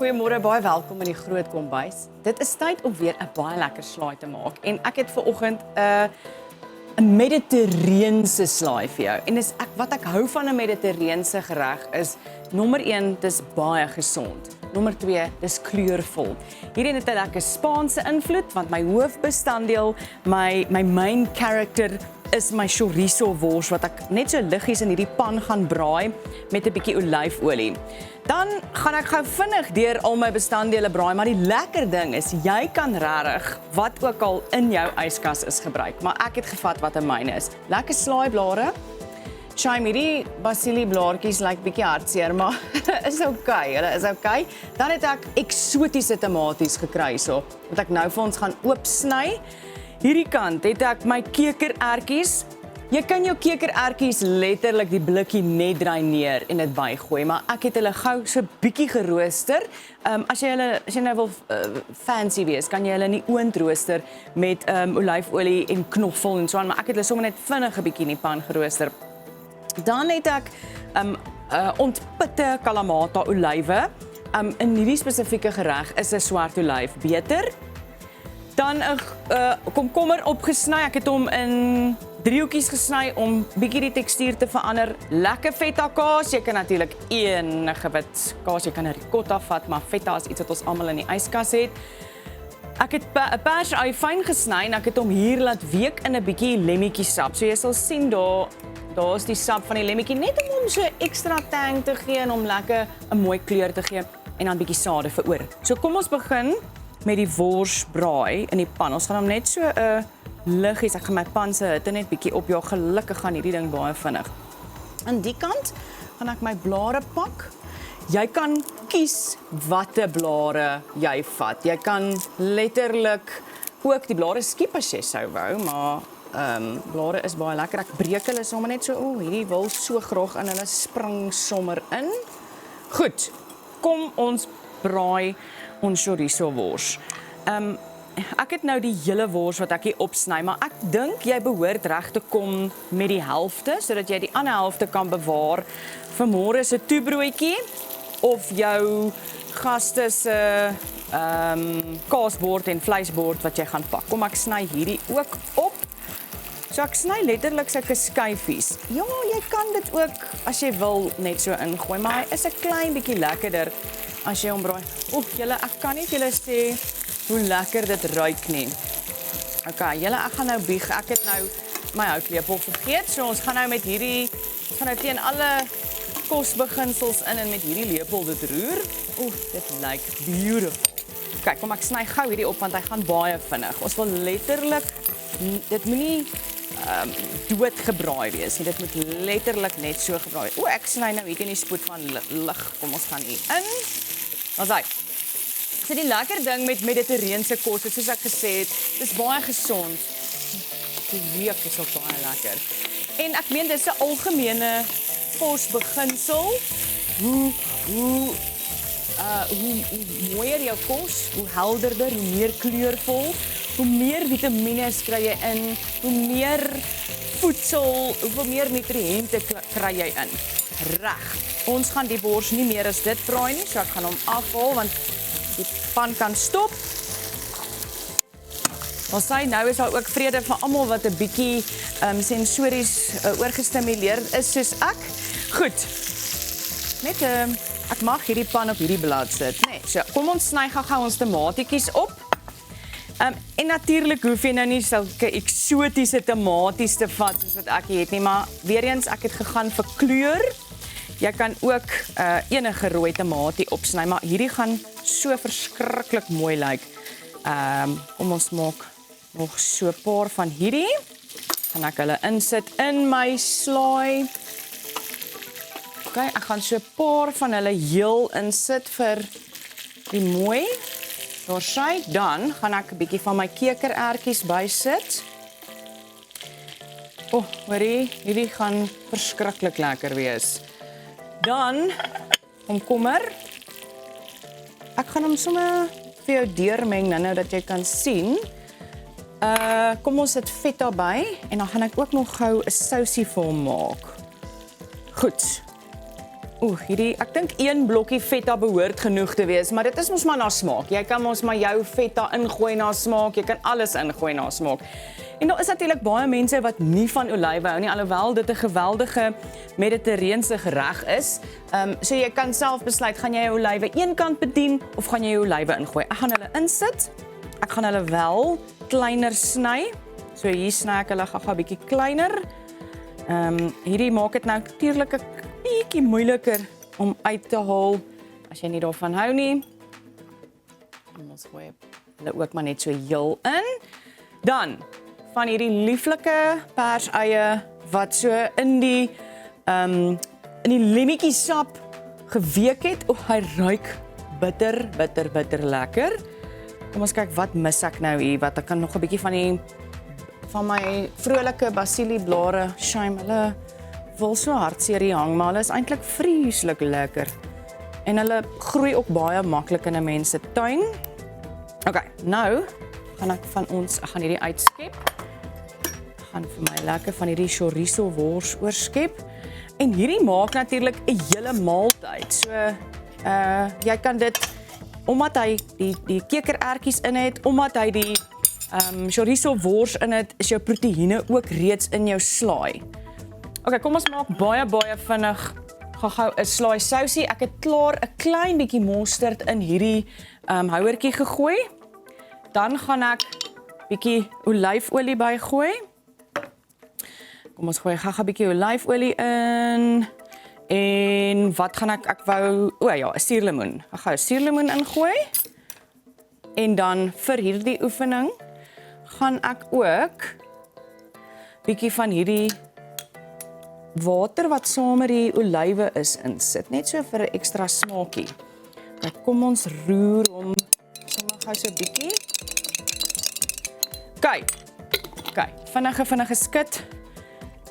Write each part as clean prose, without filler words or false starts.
Goeiemôre, baie welkom in die Groot Kombuis. Dit is tyd om weer 'n baie lekker slaai te maak. En ek het vanoggend 'n mediterrane slaai vir jou. En wat ek hou van 'n mediterrane gereg is nommer 1, dis baie gesond. Nommer 2, dis kleurvol. Hierdie het 'n lekker Spaanse invloed want my hoofbestanddeel, my main character is my chorizo wors wat ek net so liggies in hierdie pan gaan braai met 'n bietjie olyfolie. Dan gaan ek gou vinnig deur al my bestanddele braai, maar die lekker ding is jy kan regtig wat ook al in jou yskas is gebruik, maar ek het gevat wat in myne is. Lekker slaaiblare. Shame, hierdie basilieblaartjies lyk bietjie hartseer, maar is okay, hulle is okay. Dan het ek eksotiese tomaties gekry so, wat ek nou vir ons gaan oopsny. Hierdie kant het ek my kekerertjies. Jy kan jou kekerertjies letterlik die blikkie net draai neer en dit bygooi, maar ek het hulle gou so bietjie gerooster. As jy nou wil fancy wees, kan jy hulle in die oond rooster met olyfolie en knoffel en so aan, maar ek het hulle sommer net vinnig 'n bietjie in die pan gerooster. Dan het ek ontpitte Kalamata olywe. In hierdie spesifieke gereg is 'n swart olyf beter. Dan 'n komkommer opgesny. Ek het hom in driehoekies gesny om bietjie die tekstuur te verander. Lekker feta kaas. Jy kan natuurlik enige wit kaas, jy kan 'n ricotta vat, maar feta is iets wat ons almal in die yskas het. Ek het 'n persui fyn gesny en ek het hom hier laat week in 'n bietjie lemmetjie sap. So jy sal sien daar's die sap van die lemmetjie net om hom so extra tang te gee en om lekker 'n mooi kleur te gee en dan bietjie sade vir oor. So kom ons begin met die wors braai in die pan. Ons gaan hom net so 'n liggies, ek gaan my pan se hitte net bietjie op. Ja, gelukkig gaan hierdie ding baie vinnig. Aan die kant gaan ek my blare pak. Jy kan kies watter blare jy vat. Jy kan letterlik ook die blare skiep as jy sou wou, maar blare is baie lekker. Ek breek hulle sommer net so, hierdie wil so graag in hulle spring sommer in. Goed, kom ons braai ons chorizo wors. Ek het nou die hele wors wat ek hier opsny, maar ek dink jy behoort reg te kom met die helfte, sodat jy die ander helfte kan bewaar vir môre se toebroodjie of jou gaste se kaasbord en vleisbord wat jy gaan pak. Kom ek sny hierdie ook op. So ek sny letterlik sulke skyfies. Ja, jy kan dit ook as jy wil net so ingooi, maar hy is 'n klein bietjie lekkerder as jy hom braai. Julle, ek kan nie vir julle sê hoe lekker dit ruik nie. Okay, julle, ek gaan nou bieg. Ek het nou my houtlepel vergeet, so ons gaan nou met hierdie, ons gaan nou teen alle kosbeginsels in en met hierdie lepel dit roer. Dit lyk beautiful. Kyk, kom ek sny gou hierdie op want hy gaan baie vinnig. Ons wil letterlik, dit moenie dood gebraai wees nie. Dit moet letterlik net so gebraai wees. Ek sny nou hier in die spoed van lig. Kom ons gaan hier in. Ons hy. So die lekker ding met mediterrane kos, soos ek gesê het, dis baie gesond. Die reuk is ook baie lekker. En ek meen dis 'n algemene kosbeginsel. Hoe mooier jou kos, hoe helderder, hoe meer kleurvol, hoe meer vitamiene kry jy in, hoe meer voedsel, hoeveel meer nutriënte kry jy in. Reg. Ons gaan die wors nie meer as dit braai nie, so ek gaan hom afhaal want die pan kan stop. Ons sê nou is daar ook vrede vir almal wat 'n bietjie sensories oorgestimuleerd is soos ek. Goed. Net ek mag hierdie pan op hierdie blad sit, nee. So kom ons sny gou ons tomatietjies op. En natuurlik hoef jy nou nie sulke eksotiese tomaties te vat soos wat ek het nie, maar weer eens ek het gegaan vir kleur. Jy kan ook enige rooi tomatie opsny, maar hierdie gaan so verskriklik mooi lyk. Kom ons maak nog so 'n paar van hierdie. Gaan ek hulle insit in my slaai. Okay, ek gaan so 'n paar van hulle heel insit vir die mooi. Daar sy, dan gaan ek 'n bietjie van my kekerertjies bysit. Hoorie, hierdie gaan verskriklik lekker wees. Dan komkommer. Ek gaan hom sommer vir jou deurmeng nou dat jy kan sien. Kom ons sit feta by en dan gaan ek ook nog gou 'n sousie vir hom maak. Goed. hierdie, ek dink 1 blokkie feta behoort genoeg te wees, maar dit is mos maar na smaak. Jy kan mos maar jou feta ingooi na smaak, jy kan alles ingooi na smaak. En daar is natuurlik baie mense wat nie van olywe hou nie, alhoewel dit 'n geweldige mediterrane gereg is. So jy kan self besluit, gaan jy jou olywe een kant bedien of gaan jy jou olywe ingooi. Ek gaan hulle insit. Ek gaan hulle wel kleiner sny. So hier sny ek hulle gou-gou 'n bietjie kleiner. Hierdie maak dit nou natuurlik 'n bietjie moeiliker om uit te haal as jy nie daarvan hou nie. Ons gooi hulle ook maar net so heel in. Dan van hierdie lieflike perseie wat so in die lemmetjie sap geweek het. Hy ruik bitter lekker. Kom ons kyk wat mis ek nou hier, wat ek kan nog 'n bietjie van my vrolike basilieblare, shame, hulle wil so hartseer hier hang, maar hulle is eintlik vreeslik lekker. En hulle groei ook baie maklik in 'n mens se tuin. Okay, nou gaan ek gaan hierdie uitskep. Ek gaan vir my lekker van hierdie chorizo wors oorskep. En hierdie maak natuurlik 'n hele maaltyd. So jy kan dit, omdat hy die kekerertjies in het, omdat hy die chorizo wors in het, is jou proteïene ook reeds in jou slaai. Okay, kom ons maak baie vinnig gou 'n slaai sousie. Ek het klaar 'n klein bietjie mosterd in hierdie houertjie gegooi. Dan gaan ek bietjie olyfolie bygooi. Kom ons gooi gou 'n bietjie olyfolie in. En wat gaan ek wou, 'n suurlemoen. Ek gaan 'n suurlemoen ingooi. En dan vir hierdie oefening gaan ek ook bietjie van hierdie water wat saam met die olywe is insit, net so vir 'n ekstra smaakie. Nou kom ons roer hom sommer gou so bietjie. Kyk, vinnige skud.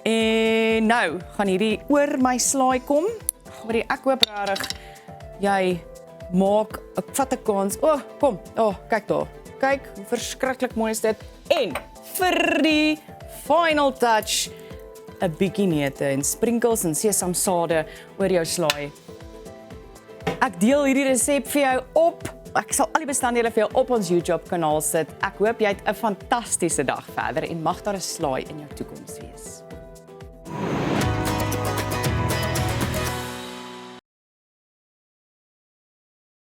En nou gaan hierdie oor my slaai kom. Ek hoop regtig jy maak, ek vat 'n kans. Kom, kyk daar. Kyk hoe verskriklik mooi is dit. En vir die final touch 'n bietjie neute en sprinkles en sesamsade oor jou slaai. Ek deel hierdie resep vir jou op. Ek sal al die bestanddele vir jou op ons YouTube kanaal sit. Ek hoop jy het 'n fantastiese dag verder en mag daar 'n slaai in jou toekoms wees.